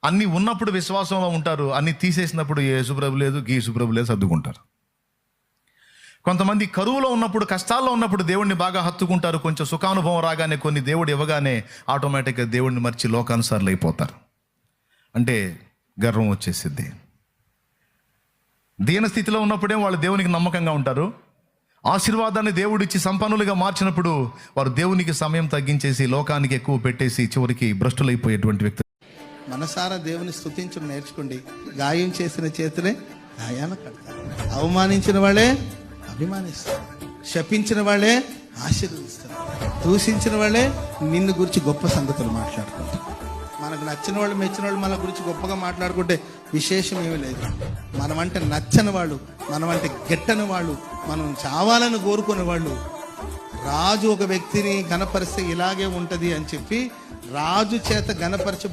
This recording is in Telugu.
అన్నీ ఉన్నప్పుడు విశ్వాసంలో ఉంటారు, అన్నీ తీసేసినప్పుడు ఏ యేసుప్రభు లేదు, గీ యేసుప్రభు లేదు సర్దుకుంటారు. కొంతమంది కరువులో ఉన్నప్పుడు, కష్టాల్లో ఉన్నప్పుడు దేవుడిని బాగా హత్తుకుంటారు. కొంచెం సుఖానుభవం రాగానే, కొన్ని దేవుడు ఇవ్వగానే ఆటోమేటిక్గా దేవుడిని మర్చి లోకానుసారులు అయిపోతారు. అంటే గర్వం వచ్చేసిద్ది. దీన స్థితిలో ఉన్నప్పుడే వాళ్ళు దేవునికి నమ్మకంగా ఉంటారు. ఆశీర్వాదాన్ని దేవుడిచ్చి సంపన్నులుగా మార్చినప్పుడు వారు దేవునికి సమయం తగ్గించేసి లోకానికి ఎక్కువ పెట్టేసి చివరికి భ్రష్టులైపోయేటువంటి వ్యక్తులు. మనసారా దేవుని స్తుతించడం నేర్చుకోండి. గాయం చేసిన చేతులే గాయాలు కడతారు. అవమానించిన వాళ్ళే అభిమానిస్తారు, శపించిన వాళ్ళే ఆశీర్వదిస్తారు, దూషించిన వాళ్ళే నిన్ను గురించి గొప్ప సంగతులు మాట్లాడుకుంటారు. మనకు నచ్చిన వాళ్ళు, మెచ్చిన వాళ్ళు మన గురించి గొప్పగా మాట్లాడుకుంటే విశేషం ఏమీ లేదు. మనమంటే నచ్చని వాళ్ళు, మనమంటే గెట్టని వాళ్ళు, మనం చావాలని కోరుకునే వాళ్ళు. రాజు ఒక వ్యక్తిని ఘనపరిస్తే ఇలాగే ఉంటది అని చెప్పి రాజు చేత ఘనపరచబడి